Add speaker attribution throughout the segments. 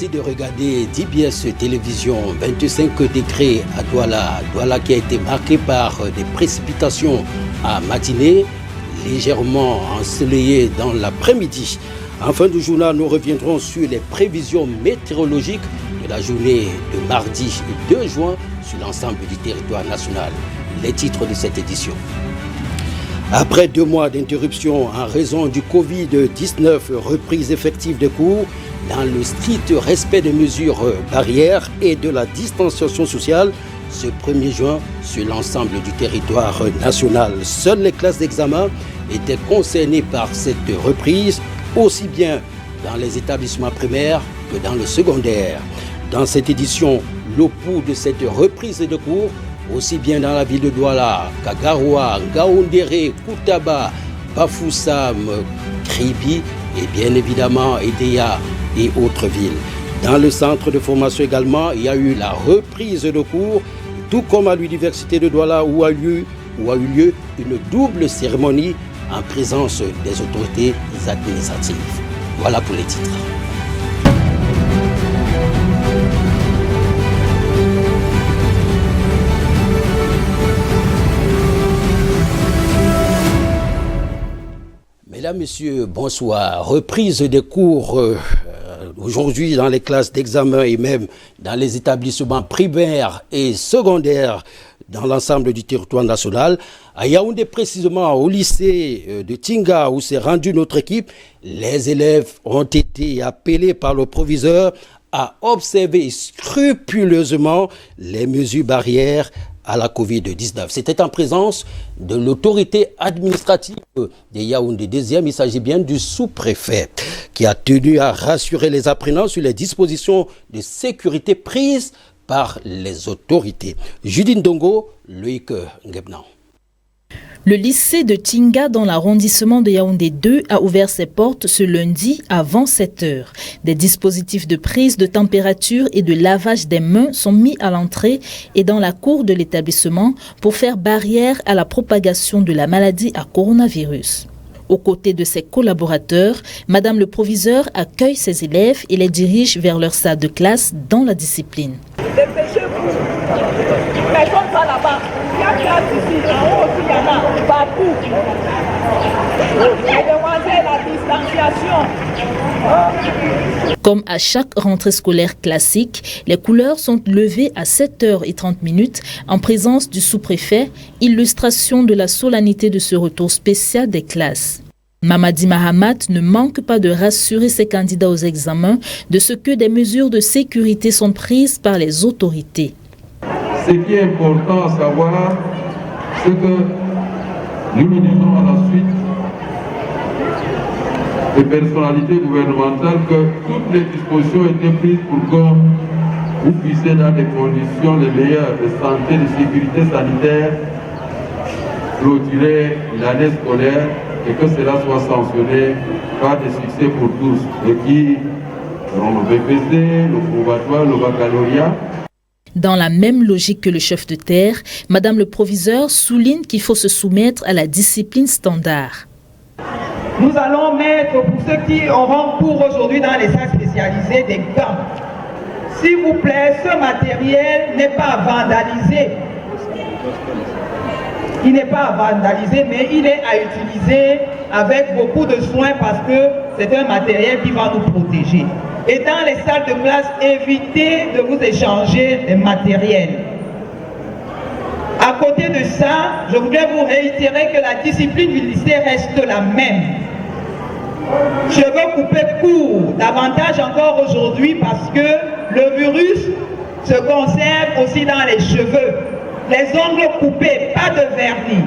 Speaker 1: Merci de regarder DBS Télévision. 25 degrés à Douala. Douala qui a été marqué par des précipitations à matinée, légèrement ensoleillé dans l'après-midi. En fin de journal, nous reviendrons sur les prévisions météorologiques de la journée de mardi 2 juin sur l'ensemble du territoire national. Les titres de cette édition. Après 2 mois d'interruption en raison du Covid-19, reprise effective des cours dans le strict respect des mesures barrières et de la distanciation sociale ce 1er juin sur l'ensemble du territoire national. Seules les classes d'examen étaient concernées par cette reprise, aussi bien dans les établissements primaires que dans le secondaire. Dans cette édition, le pouls de cette reprise de cours, aussi bien dans la ville de Douala, Kagaroua, Ngaoundéré, Koutaba, Bafoussam, Kribi et bien évidemment Edea et autres villes. Dans le centre de formation également, il y a eu la reprise de cours, tout comme à l'université de Douala où a eu lieu une double cérémonie en présence des autorités administratives. Voilà pour les titres. Mesdames, Messieurs, bonsoir. Reprise des cours aujourd'hui dans les classes d'examen et même dans les établissements primaires et secondaires dans l'ensemble du territoire national. À Yaoundé, précisément au lycée de Tinga où s'est rendue notre équipe, les élèves ont été appelés par le proviseur à observer scrupuleusement les mesures barrières à la Covid-19. C'était en présence de l'autorité administrative de Yaoundé 2e. Il s'agit bien du sous-préfet qui a tenu à rassurer les apprenants sur les dispositions de sécurité prises par les autorités. Judine Dongo, Loïc Ngebnan.
Speaker 2: Le lycée de Tinga dans l'arrondissement de Yaoundé 2 a ouvert ses portes ce lundi avant 7 heures. Des dispositifs de prise de température et de lavage des mains sont mis à l'entrée et dans la cour de l'établissement pour faire barrière à la propagation de la maladie à coronavirus. Aux côtés de ses collaborateurs, Madame le proviseur accueille ses élèves et les dirige vers leur salle de classe dans la discipline.
Speaker 3: Dépêchez-vous. Personne pas là-bas. Il y a classe ici, en haut aussi, il y en a partout. Et demandez la distanciation.
Speaker 2: Comme à chaque rentrée scolaire classique, les couleurs sont levées à 7h30 en présence du sous-préfet, illustration de la solennité de ce retour spécial des classes. Mamadi Mahamat ne manque pas de rassurer ses candidats aux examens de ce que des mesures de sécurité sont prises par les autorités.
Speaker 4: Ce qui est important à savoir, c'est que nous nous disons à la suite des personnalités gouvernementales que toutes les dispositions étaient prises pour que vous puissiez dans des conditions les meilleures de santé, de sécurité sanitaire, clôturer l'année scolaire et que cela soit sanctionné par des succès pour tous, et qui seront le BPC, le probatoire, le baccalauréat.
Speaker 2: Dans la même logique que le chef de terre, Madame le proviseur souligne qu'il faut se soumettre à la discipline standard.
Speaker 3: Nous allons mettre, pour ceux qui auront cours aujourd'hui dans les salles spécialisées, des gants. S'il vous plaît, ce matériel n'est pas vandalisé. Il n'est pas vandalisé, mais il est à utiliser avec beaucoup de soin parce que c'est un matériel qui va nous protéger. Et dans les salles de classe, évitez de vous échanger les matériels. À côté de ça, je voudrais vous réitérer que la discipline du lycée reste la même. Cheveux coupés courts, davantage encore aujourd'hui parce que le virus se conserve aussi dans les cheveux. Les ongles coupés, pas de vernis.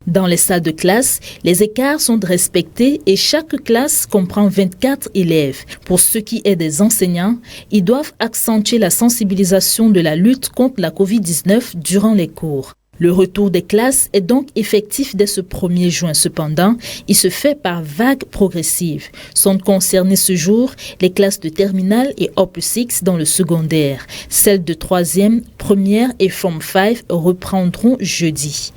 Speaker 2: Dans les salles de classe, les écarts sont respectés et chaque classe comprend 24 élèves. Pour ce qui est des enseignants, ils doivent accentuer la sensibilisation de la lutte contre la Covid-19 durant les cours. Le retour des classes est donc effectif dès ce 1er juin. Cependant, il se fait par vagues progressives. Sont concernées ce jour les classes de terminale et Opus X dans le secondaire. Celles de 3e, 1re et Form 5 reprendront jeudi.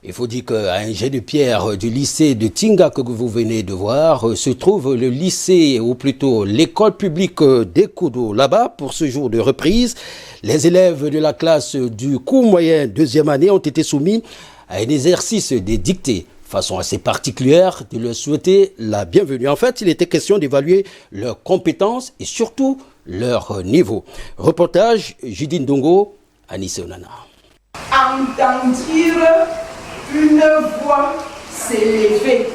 Speaker 1: Il faut dire qu'à un jet de pierre du lycée de Tinga que vous venez de voir se trouve le lycée, ou plutôt l'école publique d'Ekoudo. Là-bas, pour ce jour de reprise, les élèves de la classe du cours moyen deuxième année ont été soumis à un exercice de dictée. Façon assez particulière de leur souhaiter la bienvenue. En fait, il était question d'évaluer leurs compétences et surtout leur niveau. Reportage Judine Dongo, Anissé Onana.
Speaker 5: Entendre une voix s'élever.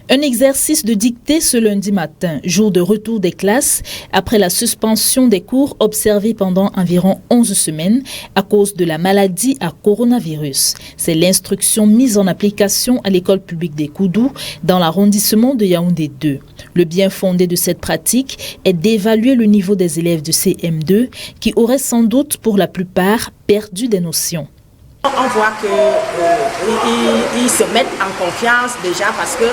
Speaker 2: Un exercice de dictée ce lundi matin, jour de retour des classes, après la suspension des cours observés pendant environ 11 semaines à cause de la maladie à coronavirus. C'est l'instruction mise en application à l'école publique d'Ekoudo dans l'arrondissement de Yaoundé 2. Le bien fondé de cette pratique est d'évaluer le niveau des élèves de CM2 qui auraient sans doute pour la plupart perdu des notions.
Speaker 6: On voit qu'ils se mettent en confiance déjà parce que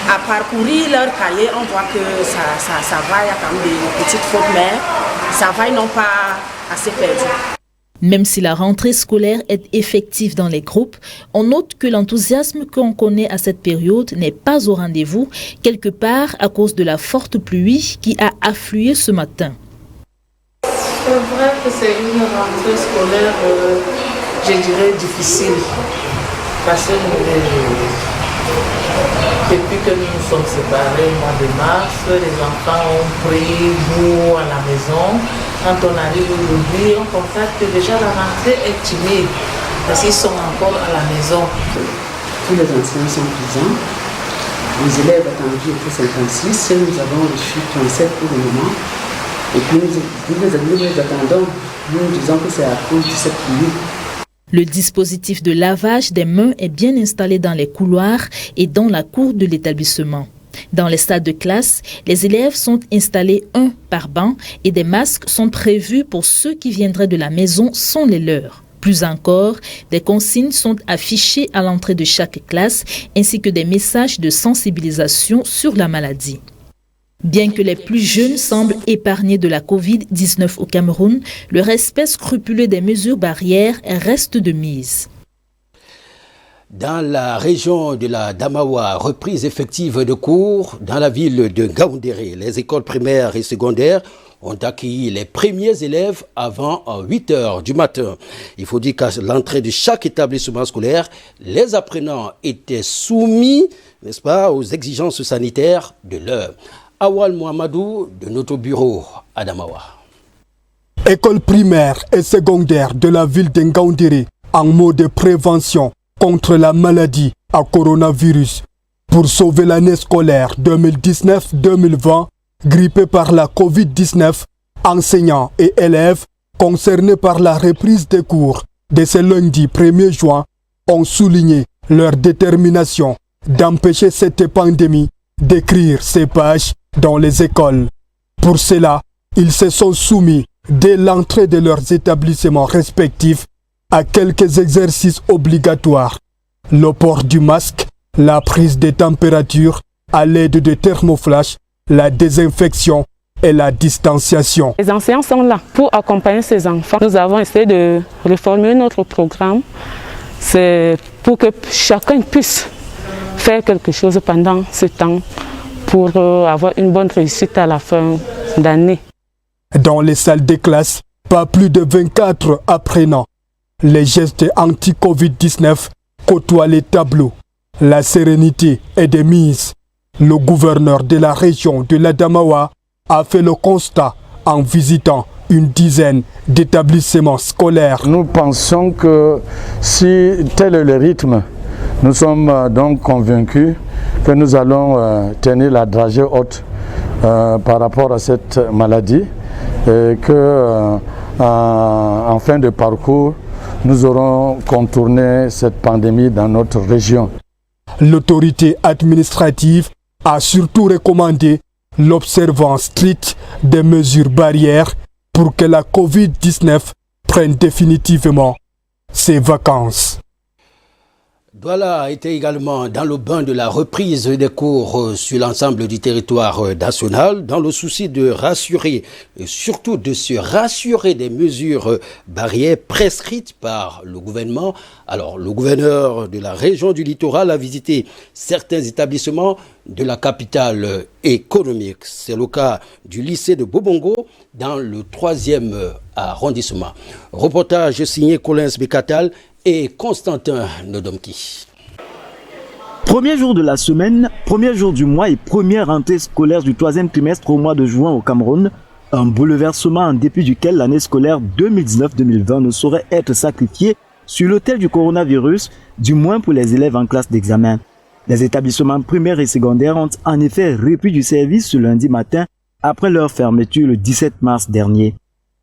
Speaker 6: à parcourir leur cahier, on voit que ça va, il y a quand même des petites fautes, mais ça va, ils n'ont pas assez perdu.
Speaker 2: Même si la rentrée scolaire est effective dans les groupes, on note que l'enthousiasme qu'on connaît à cette période n'est pas au rendez-vous, quelque part à cause de la forte pluie qui a afflué ce matin.
Speaker 7: C'est vrai que c'est une rentrée scolaire, je dirais, difficile. Parce que depuis que nous nous sommes séparés au mois de mars, les enfants ont pris goût à la maison. Quand on arrive aujourd'hui, on constate que déjà la rentrée est timide. Parce qu'ils sont encore à la maison.
Speaker 8: Tous les enseignants sont présents. Les élèves attendus étaient 56. Nous avons reçu 37 pour le moment. Et puis nous les attendons, nous disons que c'est à cause de cette pluie.
Speaker 2: Le dispositif de lavage des mains est bien installé dans les couloirs et dans la cour de l'établissement. Dans les salles de classe, les élèves sont installés un par banc et des masques sont prévus pour ceux qui viendraient de la maison sans les leurs. Plus encore, des consignes sont affichées à l'entrée de chaque classe ainsi que des messages de sensibilisation sur la maladie. Bien que les plus jeunes semblent épargnés de la Covid-19 au Cameroun, le respect scrupuleux des mesures barrières reste de mise.
Speaker 1: Dans la région de la Damawa, reprise effective de cours dans la ville de Ngaoundéré, les écoles primaires et secondaires ont accueilli les premiers élèves avant 8 heures du matin. Il faut dire qu'à l'entrée de chaque établissement scolaire, les apprenants étaient soumis, n'est-ce pas, aux exigences sanitaires de l'heure. Awal Mohamedou de notre bureau à Damawa.
Speaker 9: École primaire et secondaire de la ville de Ngaoundéré en mode de prévention contre la maladie à coronavirus pour sauver l'année scolaire 2019-2020 grippée par la Covid-19, enseignants et élèves concernés par la reprise des cours de ce lundi 1er juin ont souligné leur détermination d'empêcher cette pandémie d'écrire ces pages dans les écoles. Pour cela, ils se sont soumis dès l'entrée de leurs établissements respectifs à quelques exercices obligatoires. Le port du masque, la prise de température à l'aide de thermoflash, la désinfection et la distanciation.
Speaker 10: Les enseignants sont là pour accompagner ces enfants. Nous avons essayé de réformer notre programme. C'est pour que chacun puisse faire quelque chose pendant ce temps pour avoir une bonne réussite à la fin d'année.
Speaker 9: Dans les salles de classe, pas plus de 24 apprenants. Les gestes anti-Covid-19 côtoient les tableaux. La sérénité est de mise. Le gouverneur de la région de l'Adamawa a fait le constat en visitant une dizaine d'établissements scolaires.
Speaker 11: Nous pensons que si tel est le rythme, nous sommes donc convaincus que nous allons tenir la dragée haute par rapport à cette maladie et que en fin de parcours, nous aurons contourné cette pandémie dans notre région.
Speaker 9: L'autorité administrative a surtout recommandé l'observance stricte des mesures barrières pour que la Covid-19 prenne définitivement ses vacances.
Speaker 1: Douala était également dans le bain de la reprise des cours sur l'ensemble du territoire national, dans le souci de rassurer, et surtout de se rassurer des mesures barrières prescrites par le gouvernement. Alors, le gouverneur de la région du littoral a visité certains établissements de la capitale économique. C'est le cas du lycée de Bobongo dans le 3e arrondissement. Reportage signé Collins Bekatal et Constantin Nodomki.
Speaker 12: Premier jour de la semaine, premier jour du mois et première rentrée scolaire du 3e trimestre au mois de juin au Cameroun. Un bouleversement en dépit duquel l'année scolaire 2019-2020 ne saurait être sacrifiée sur l'autel du coronavirus, du moins pour les élèves en classe d'examen. Les établissements primaires et secondaires ont en effet repris du service ce lundi matin après leur fermeture le 17 mars dernier.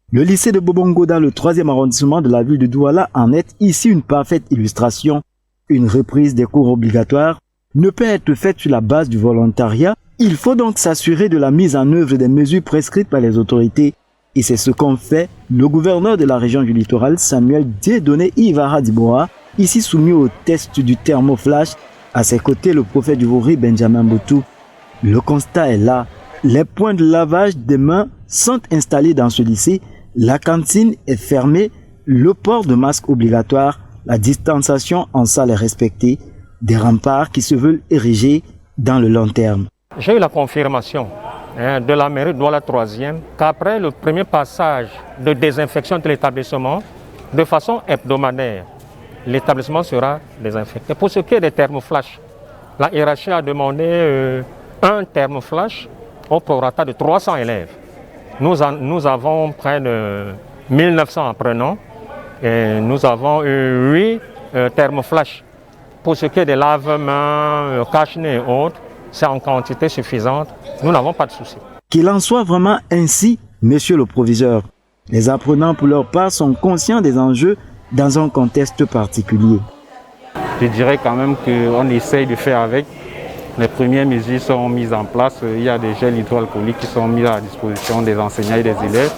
Speaker 12: Le lycée de Bobongo dans le 3e arrondissement de la ville de Douala en est ici une parfaite illustration. Une reprise des cours obligatoires ne peut être faite sur la base du volontariat. Il faut donc s'assurer de la mise en œuvre des mesures prescrites par les autorités. Et c'est ce qu'ont fait le gouverneur de la région du littoral, Samuel Dieudonné Ivara Diboa, ici soumis au test du thermoflash. À ses côtés, le prophète du Vouri, Benjamin Boutou. Le constat est là. Les points de lavage des mains sont installés dans ce lycée. La cantine est fermée, le port de masque obligatoire, la distanciation en salle est respectée, des remparts qui se veulent érigés dans le long terme.
Speaker 13: J'ai eu la confirmation de la mairie de Douala 3e qu'après le premier passage de désinfection de l'établissement, de façon hebdomadaire, l'établissement sera désinfecté. Pour ce qui est des thermoflash, la hiérarchie a demandé un thermoflash au prorata de 300 élèves. Nous avons près de 1900 apprenants et nous avons eu 8 thermoflash. Pour ce qui est des lave-mains, cache-nez et autres, c'est en quantité suffisante. Nous n'avons pas de souci.
Speaker 12: Qu'il en soit vraiment ainsi, monsieur le proviseur. Les apprenants, pour leur part, sont conscients des enjeux dans un contexte particulier.
Speaker 14: Je dirais quand même qu'on essaye de faire avec. Les premières mesures sont mises en place. Il y a des gels hydroalcooliques qui sont mis à la disposition des enseignants et des élèves.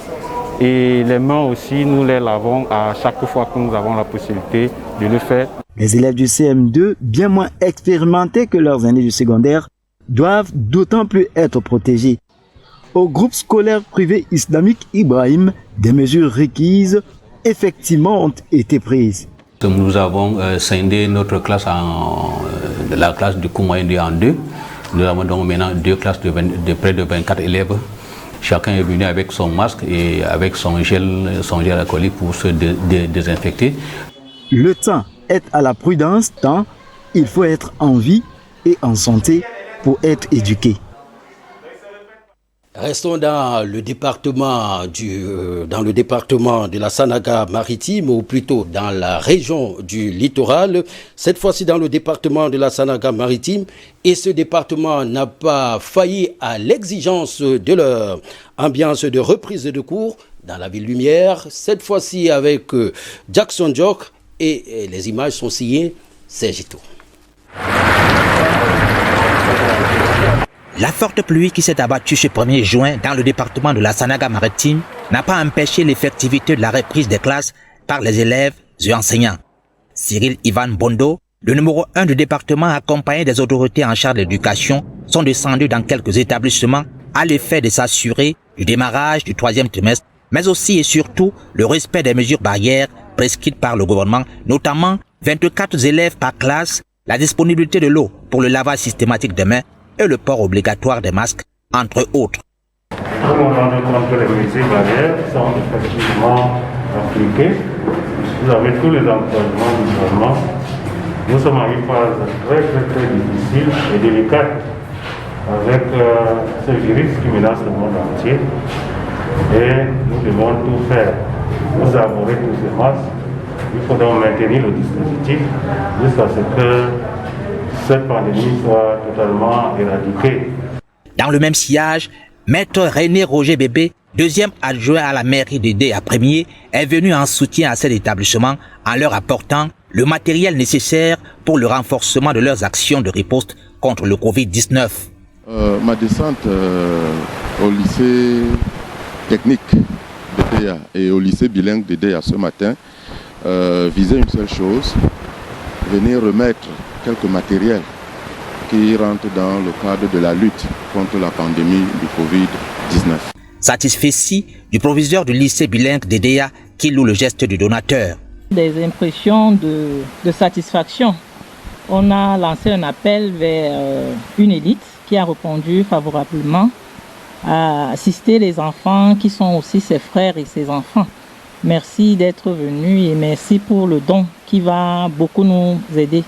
Speaker 14: Et les mains aussi, nous les lavons à chaque fois que nous avons la possibilité de le faire.
Speaker 12: Les élèves du CM2, bien moins expérimentés que leurs aînés du secondaire, doivent d'autant plus être protégés. Au groupe scolaire privé islamique Ibrahim, des mesures requises effectivement ont été prises.
Speaker 15: Nous avons scindé notre classe la classe du cours moyen 2 en 2. Nous avons donc maintenant 2 classes de près de 24 élèves. Chacun est venu avec son masque et avec son gel alcoolique pour se désinfecter.
Speaker 12: Le temps est à la prudence tant il faut être en vie et en santé pour être éduqué.
Speaker 1: Restons dans le département de la Sanaga-Maritime, ou plutôt dans la région du littoral, cette fois-ci dans le département de la Sanaga-Maritime, et ce département n'a pas failli à l'exigence de leur ambiance de reprise de cours dans la ville lumière, cette fois-ci avec Jackson Jock, et les images sont signées Sergito.
Speaker 16: La forte pluie qui s'est abattue ce 1er juin dans le département de la Sanaga-Maritime n'a pas empêché l'effectivité de la reprise des classes par les élèves et enseignants. Cyril Ivan Bondo, le numéro 1 du département accompagné des autorités en charge de l'éducation, sont descendus dans quelques établissements à l'effet de s'assurer du démarrage du 3e trimestre, mais aussi et surtout le respect des mesures barrières prescrites par le gouvernement, notamment 24 élèves par classe, la disponibilité de l'eau pour le lavage systématique des mains et le port obligatoire des masques, entre autres.
Speaker 17: Nous nous rendons compte que les mesures barrières sont effectivement appliquées. Vous avez tous les encouragements du gouvernement. Nous sommes en une phase très difficile et délicate avec ce virus qui menace le monde entier. Et nous devons tout faire. Nous arborer tous ces masques. Il faut donc maintenir le dispositif jusqu'à ce que cette pandémie soit totalement éradiquée.
Speaker 16: Dans le même sillage, Maître René Roger Bébé, deuxième adjoint à la mairie de Déa Premier, est venu en soutien à cet établissement en leur apportant le matériel nécessaire pour le renforcement de leurs actions de riposte contre le Covid-19.
Speaker 18: Ma descente au lycée technique de Déa et au lycée bilingue de Déa ce matin visait une seule chose, venir remettre quelques matériels qui rentrent dans le cadre de la lutte contre la pandémie du Covid-19.
Speaker 16: Satisfait du proviseur du lycée bilingue d'Edea qui loue le geste du donateur.
Speaker 19: Des impressions de satisfaction. On a lancé un appel vers une élite qui a répondu favorablement à assister les enfants qui sont aussi ses frères et ses enfants. Merci d'être venus et merci pour le don qui va beaucoup nous aider.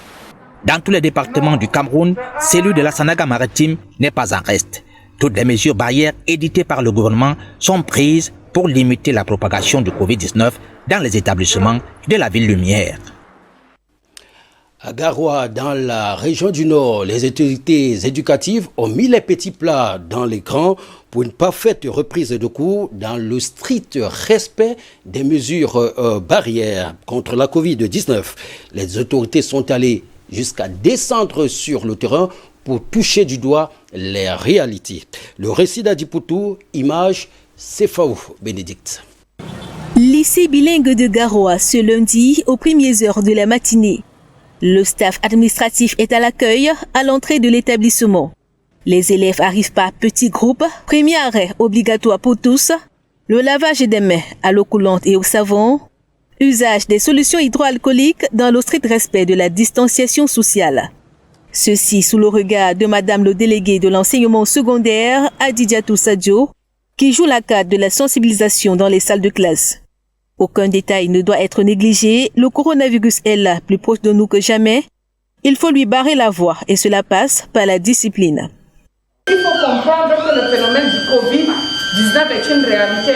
Speaker 16: Dans tous les départements du Cameroun, celui de la Sanaga maritime n'est pas en reste. Toutes les mesures barrières éditées par le gouvernement sont prises pour limiter la propagation du Covid-19 dans les établissements de la ville lumière.
Speaker 1: À Garoua, dans la région du Nord, les autorités éducatives ont mis les petits plats dans les grands pour une parfaite reprise de cours dans le strict respect des mesures barrières contre la Covid-19. Les autorités sont allées jusqu'à descendre sur le terrain pour toucher du doigt les réalités. Le récit d'Adipoutou, image Sefaou Bénédicte.
Speaker 20: Lycée bilingue de Garoua ce lundi aux premières heures de la matinée. Le staff administratif est à l'accueil à l'entrée de l'établissement. Les élèves arrivent par petits groupes. Premier arrêt obligatoire pour tous. Le lavage des mains à l'eau coulante et au savon. Usage des solutions hydroalcooliques dans le strict respect de la distanciation sociale. Ceci sous le regard de Madame le délégué de l'enseignement secondaire, Adidiatou Sadio, qui joue la carte de la sensibilisation dans les salles de classe. Aucun détail ne doit être négligé. Le coronavirus est là, plus proche de nous que jamais. Il faut lui barrer la voie et cela passe par la discipline.
Speaker 21: Il faut comprendre que le phénomène du Covid-19 est une réalité.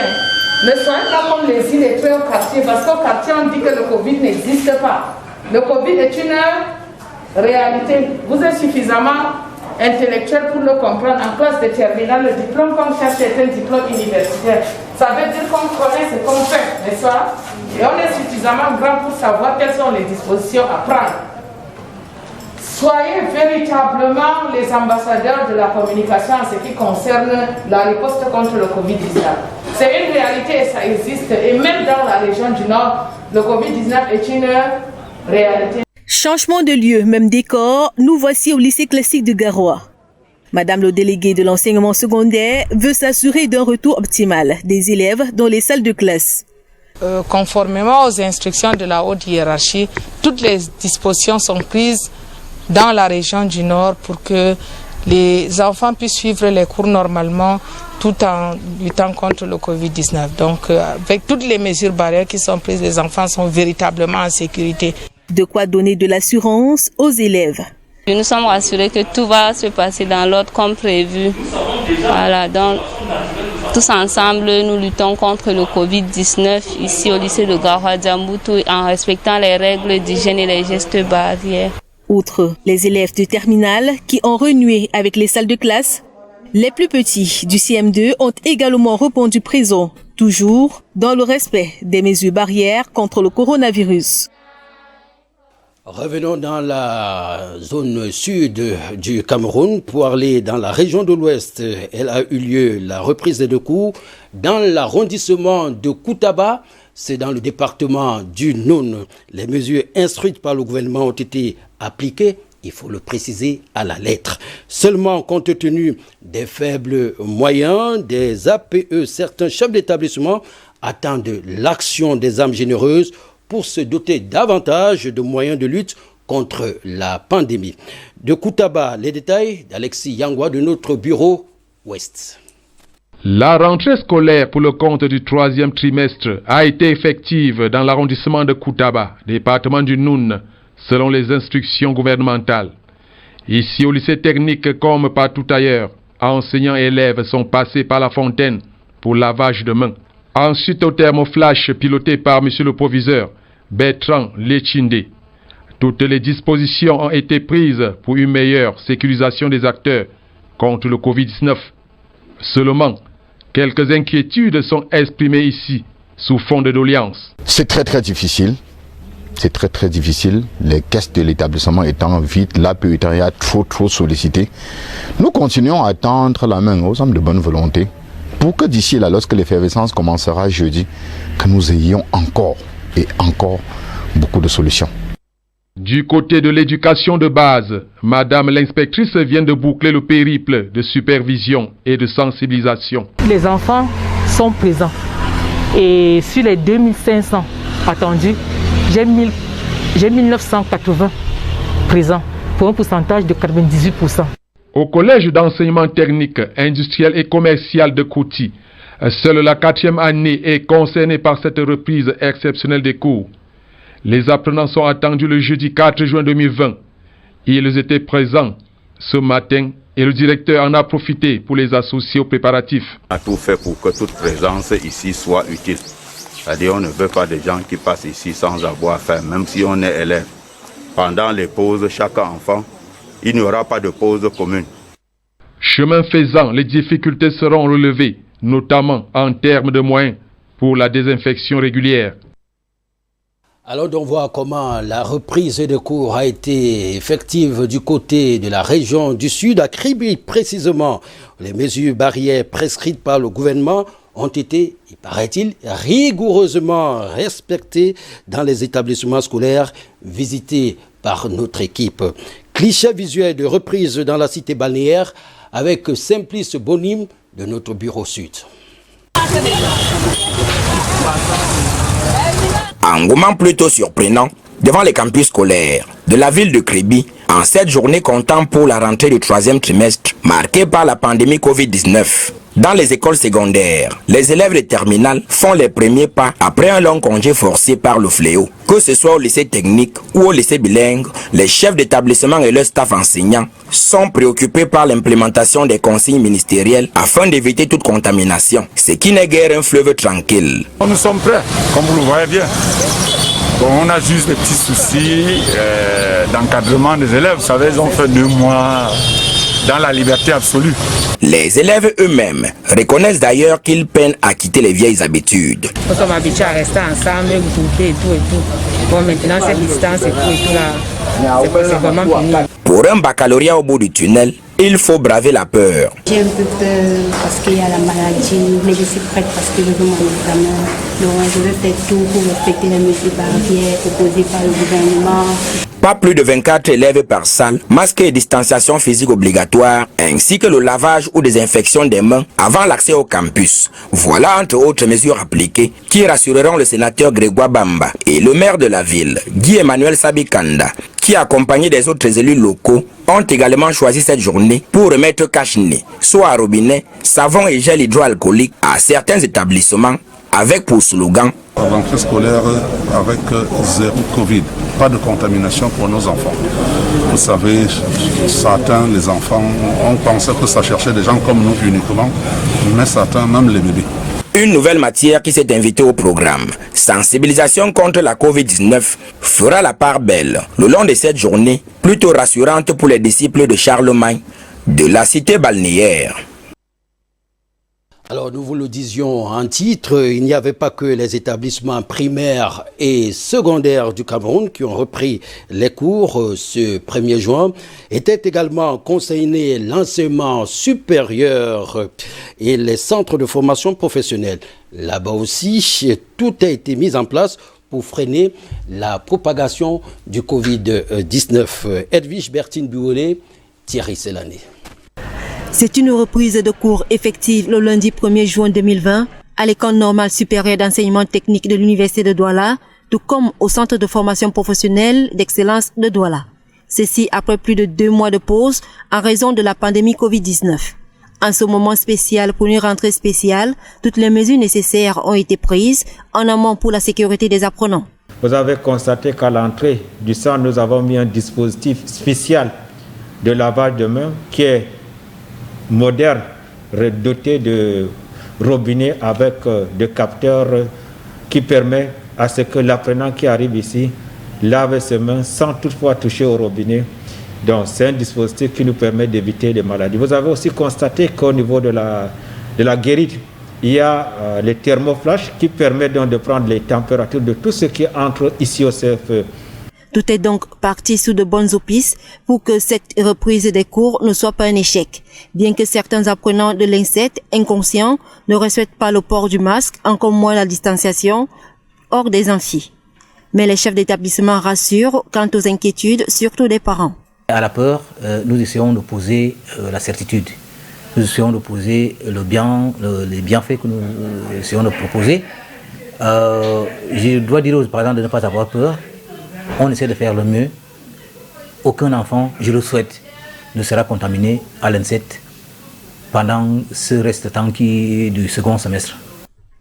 Speaker 21: Ne soyez pas comme les îles et au quartier, parce qu'au quartier on dit que le Covid n'existe pas. Le Covid est une réalité. Vous êtes suffisamment intellectuel pour le comprendre. En classe de terminale, le diplôme qu'on cherche est un diplôme universitaire. Ça veut dire qu'on connaît ce qu'on fait, n'est-ce pas? Et on est suffisamment grand pour savoir quelles sont les dispositions à prendre. Soyez véritablement les ambassadeurs de la communication en ce qui concerne la riposte contre le Covid-19. C'est une réalité et ça existe. Et même dans la région du Nord, le Covid-19 est une réalité.
Speaker 20: Changement de lieu, même décor, nous voici au lycée classique de Garoua. Madame le délégué de l'enseignement secondaire veut s'assurer d'un retour optimal des élèves dans les salles de classe.
Speaker 22: Conformément aux instructions de la haute hiérarchie, toutes les dispositions sont prises dans la région du Nord pour que les enfants puissent suivre les cours normalement tout en luttant contre le Covid-19. Donc avec toutes les mesures barrières qui sont prises, les enfants sont véritablement en sécurité.
Speaker 20: De quoi donner de l'assurance aux élèves.
Speaker 23: Nous sommes rassurés que tout va se passer dans l'ordre comme prévu. Voilà, donc tous ensemble, nous luttons contre le Covid-19 ici au lycée de Garoua Djamboutou en respectant les règles d'hygiène et les gestes barrières.
Speaker 20: Outre les élèves de terminale qui ont renoué avec les salles de classe, les plus petits du CM2 ont également répondu présent, toujours dans le respect des mesures barrières contre le coronavirus.
Speaker 1: Revenons dans la zone sud du Cameroun pour aller dans la région de l'Ouest. Elle a eu lieu, la reprise des cours, dans l'arrondissement de Koutaba. C'est dans le département du Noun. Les mesures instruites par le gouvernement ont été appliquées, il faut le préciser, à la lettre. Seulement, compte tenu des faibles moyens des APE, certains chefs d'établissement attendent l'action des âmes généreuses pour se doter davantage de moyens de lutte contre la pandémie. De Koutaba, les détails d'Alexis Yangwa de notre bureau Ouest.
Speaker 24: La rentrée scolaire pour le compte du 3e trimestre a été effective dans l'arrondissement de Koutaba, département du Noun, selon les instructions gouvernementales. Ici au lycée technique comme partout ailleurs, enseignants et élèves sont passés par la fontaine pour lavage de mains. Ensuite au thermoflash piloté par M. le proviseur Bertrand Lechinde. Toutes les dispositions ont été prises pour une meilleure sécurisation des acteurs contre le Covid-19. Seulement, quelques inquiétudes sont exprimées ici sous fond de doléances.
Speaker 25: C'est très difficile. C'est très difficile. Les caisses de l'établissement étant vides, l'APE étant trop sollicité. Nous continuons à tendre la main aux hommes de bonne volonté pour que d'ici là, lorsque l'effervescence commencera jeudi, que nous ayons encore et encore beaucoup de solutions.
Speaker 24: Du côté de l'éducation de base, Madame l'inspectrice vient de boucler le périple de supervision et de sensibilisation.
Speaker 10: Les enfants sont présents et sur les 2500 attendus, j'ai 1980 présents pour un pourcentage de 98%.
Speaker 24: Au collège d'enseignement technique, industriel et commercial de Kouti, seule la 4e année est concernée par cette reprise exceptionnelle des cours. Les apprenants sont attendus le jeudi 4 juin 2020. Ils étaient présents ce matin et le directeur en a profité pour les associer aux préparatifs.
Speaker 3: On a tout fait pour que toute présence ici soit utile. C'est-à-dire on ne veut pas des gens qui passent ici sans avoir faim, même si on est élève. Pendant les pauses, chaque enfant, il n'y aura pas de pause commune.
Speaker 24: Chemin faisant, les difficultés seront relevées, notamment en termes de moyens pour la désinfection régulière.
Speaker 1: Alors on voit comment la reprise de cours a été effective du côté de la région du Sud. À Kribi précisément, les mesures barrières prescrites par le gouvernement ont été, il paraît-il, rigoureusement respectées dans les établissements scolaires visités par notre équipe. Cliché visuel de reprise dans la cité balnéaire avec Simplice Bonim de notre bureau Sud.
Speaker 4: Engouement plutôt surprenant devant les campus scolaires de la ville de Kribi en cette journée comptant pour la rentrée du 3e trimestre marquée par la pandémie Covid-19. Dans les écoles secondaires, les élèves de terminale font les premiers pas après un long congé forcé par le fléau. Que ce soit au lycée technique ou au lycée bilingue, les chefs d'établissement et leur staff enseignants sont préoccupés par l'implémentation des consignes ministérielles afin d'éviter toute contamination, ce qui n'est guère un fleuve tranquille.
Speaker 5: Nous sommes prêts, comme vous le voyez bien. Bon, on a juste des petits soucis d'encadrement des élèves. Vous savez, ils ont fait 2 mois dans la liberté absolue.
Speaker 4: Les élèves eux-mêmes reconnaissent d'ailleurs qu'ils peinent à quitter les vieilles habitudes.
Speaker 6: Nous sommes habitués à rester ensemble, grouper et tout. Bon, maintenant, cette distance et tout là, c'est vraiment fini.
Speaker 4: Pour un baccalauréat au bout du tunnel, il faut braver la peur.
Speaker 7: J'ai un peu peur parce qu'il y a la maladie, mais je suis prête parce que je veux mon examen. Donc je vais faire tout pour respecter les mesures barrières proposées par le gouvernement.
Speaker 4: Pas plus de 24 élèves par salle, masque et distanciation physique obligatoire, ainsi que le lavage ou désinfection des mains avant l'accès au campus. Voilà entre autres mesures appliquées qui rassureront le sénateur Grégoire Bamba et le maire de la ville, Guy-Emmanuel Sabikanda, qui accompagnés des autres élus locaux ont également choisi cette journée pour remettre cache-nez, soit à robinet, savon et gel hydroalcoolique à certains établissements avec pour slogan
Speaker 26: rentrée scolaire avec zéro Covid, pas de contamination pour nos enfants. Vous savez, certains, les enfants, on pensait que ça cherchait des gens comme nous uniquement, mais certains, même les bébés.
Speaker 4: Une nouvelle matière qui s'est invitée au programme, sensibilisation contre la Covid-19, fera la part belle le long de cette journée, plutôt rassurante pour les disciples de Charlemagne, de la cité balnéaire.
Speaker 1: Alors nous vous le disions en titre, il n'y avait pas que les établissements primaires et secondaires du Cameroun qui ont repris les cours ce 1er juin. Était également concerné l'enseignement supérieur et les centres de formation professionnelle. Là-bas aussi, tout a été mis en place pour freiner la propagation du Covid-19. Edwige Bertine Buolé, Thierry Selané.
Speaker 20: C'est une reprise de cours effective le lundi 1er juin 2020 à l'École normale supérieure d'enseignement technique de l'Université de Douala, tout comme au Centre de formation professionnelle d'excellence de Douala. Ceci après plus de 2 mois de pause en raison de la pandémie Covid-19. En ce moment spécial pour une rentrée spéciale, toutes les mesures nécessaires ont été prises en amont pour la sécurité des apprenants.
Speaker 27: Vous avez constaté qu'à l'entrée du centre, nous avons mis un dispositif spécial de lavage de mains qui est moderne, doté de robinets avec des capteurs qui permet à ce que l'apprenant qui arrive ici lave ses mains sans toutefois toucher au robinet. Donc c'est un dispositif qui nous permet d'éviter les maladies. Vous avez aussi constaté qu'au niveau de la guérite, il y a les thermoflash qui permettent donc de prendre les températures de tout ce qui entre ici au CFE.
Speaker 20: Tout est donc parti sous de bonnes auspices pour que cette reprise des cours ne soit pas un échec. Bien que certains apprenants de l'INSET, inconscients, ne respectent pas le port du masque, encore moins la distanciation, hors des amphis. Mais les chefs d'établissement rassurent quant aux inquiétudes, surtout des parents.
Speaker 16: À la peur, nous essayons d'opposer la certitude. Nous essayons d'opposer les bienfaits que nous essayons de proposer. Je dois dire aux parents de ne pas avoir peur. On essaie de faire le mieux. Aucun enfant, je le souhaite, ne sera contaminé à l'insecte pendant ce reste temps du second semestre.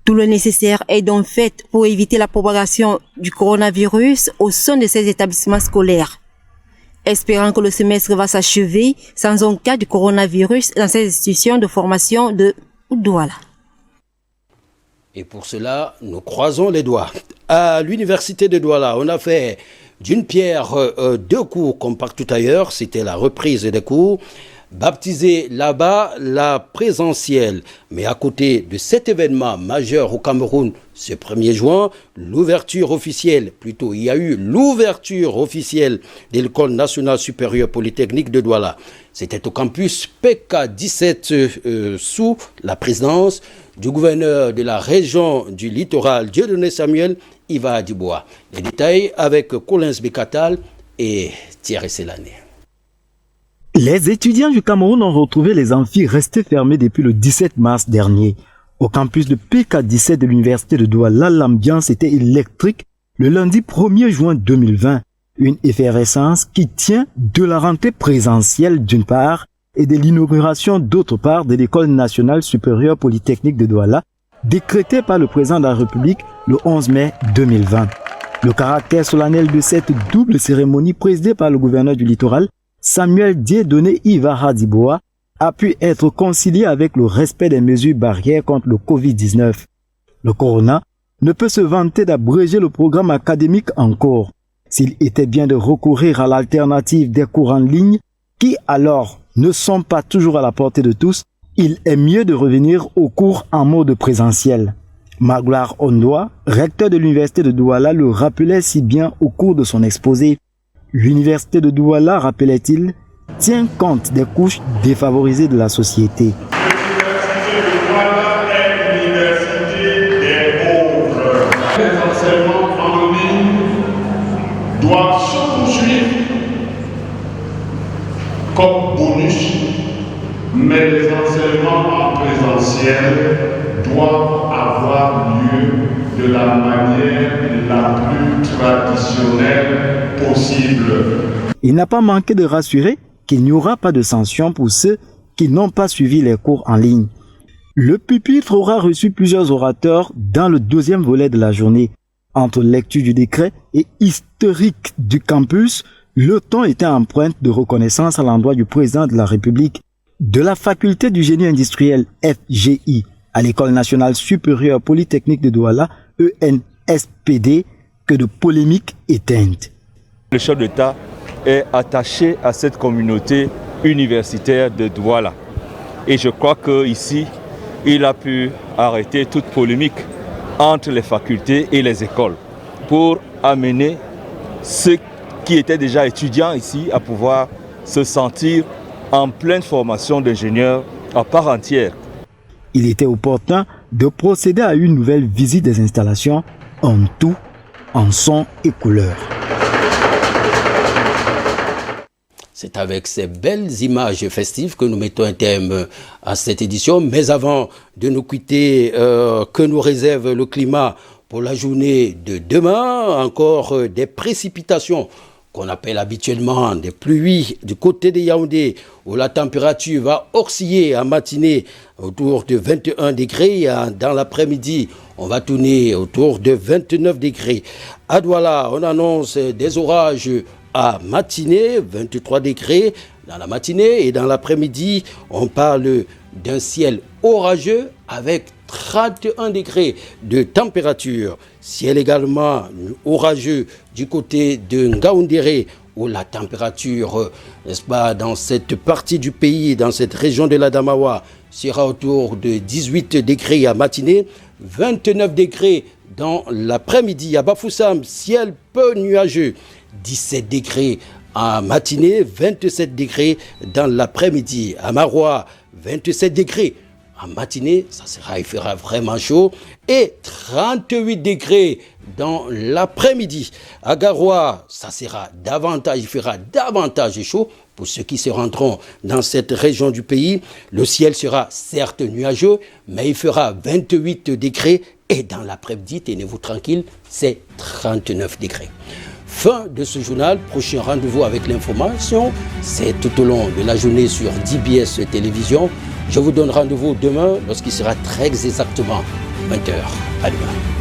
Speaker 20: Tout le nécessaire est donc fait pour éviter la propagation du coronavirus au sein de ces établissements scolaires. Espérant que le semestre va s'achever sans un cas du coronavirus dans ces institutions de formation de Douala.
Speaker 1: Et pour cela, nous croisons les doigts. À l'université de Douala, on a fait d'une pierre deux coups comme partout ailleurs. C'était la reprise des cours. Baptisé là-bas la présentielle. Mais à côté de cet événement majeur au Cameroun, ce 1er juin, il y a eu l'ouverture officielle de l'École nationale supérieure polytechnique de Douala. C'était au campus PK17 sous la présidence du gouverneur de la région du littoral, Dieudonné Samuel Iva Adibois. Les détails avec Collins Bekatal et Thierry Selané.
Speaker 12: Les étudiants du Cameroun ont retrouvé les amphis restés fermés depuis le 17 mars dernier. Au campus de PK17 de l'université de Douala, l'ambiance était électrique le lundi 1er juin 2020. Une effervescence qui tient de la rentrée présentielle d'une part et de l'inauguration d'autre part de l'École nationale supérieure polytechnique de Douala, décrétée par le président de la République le 11 mai 2020. Le caractère solennel de cette double cérémonie présidée par le gouverneur du littoral, Samuel Dieudonné Iva Adibois, a pu être concilié avec le respect des mesures barrières contre le Covid-19. Le corona ne peut se vanter d'abréger le programme académique encore. S'il était bien de recourir à l'alternative des cours en ligne, qui alors ne sont pas toujours à la portée de tous, il est mieux de revenir aux cours en mode présentiel. Magloire Ondoa, recteur de l'université de Douala, le rappelait si bien au cours de son exposé. L'université de Douala, rappelait-il, tient compte des couches défavorisées de la société.
Speaker 2: L'université de Douala est l'université des pauvres. Les enseignements en ligne doivent se poursuivre comme bonus, mais les enseignements en présentiel doivent avoir lieu de la manière la plus traditionnelle possible.
Speaker 12: Il n'a pas manqué de rassurer qu'il n'y aura pas de sanction pour ceux qui n'ont pas suivi les cours en ligne. Le pupitre aura reçu plusieurs orateurs dans le deuxième volet de la journée. Entre lecture du décret et historique du campus, le ton était empreinte de reconnaissance à l'endroit du président de la République, de la faculté du génie industriel FGI à l'École nationale supérieure polytechnique de Douala, ENSPD, que de polémiques éteintes.
Speaker 8: Le chef d'État est attaché à cette communauté universitaire de Douala. Et je crois qu'ici, il a pu arrêter toute polémique entre les facultés et les écoles pour amener ceux qui étaient déjà étudiants ici à pouvoir se sentir en pleine formation d'ingénieurs à part entière.
Speaker 12: Il était opportun de procéder à une nouvelle visite des installations en tout, en son et couleur.
Speaker 1: C'est avec ces belles images festives que nous mettons un terme à cette édition. Mais avant de nous quitter, que nous réserve le climat pour la journée de demain? Encore des précipitations qu'on appelle habituellement des pluies du côté de Yaoundé, où la température va osciller en matinée autour de 21 degrés. Dans l'après-midi, on va tourner autour de 29 degrés. À Douala, on annonce des orages à matinée, 23 degrés dans la matinée. Et dans l'après-midi, on parle d'un ciel orageux avec 31 degrés de température. Ciel également orageux du côté de Ngaoundéré, où la température, n'est-ce pas, dans cette partie du pays, dans cette région de l'Adamawa, sera autour de 18 degrés à matinée, 29 degrés dans l'après-midi. À Bafoussam, ciel peu nuageux, 17 degrés en matinée, 27 degrés dans l'après-midi. À Maroua, 27 degrés en matinée, il fera vraiment chaud, et 38 degrés dans l'après-midi. À Garoua, il fera davantage chaud. Pour ceux qui se rendront dans cette région du pays, le ciel sera certes nuageux, mais il fera 28 degrés, et dans l'après-midi, tenez-vous tranquille, c'est 39 degrés. Fin de ce journal, prochain rendez-vous avec l'information, c'est tout au long de la journée sur DBS Télévision. Je vous donne rendez-vous demain lorsqu'il sera très exactement 20h. À demain.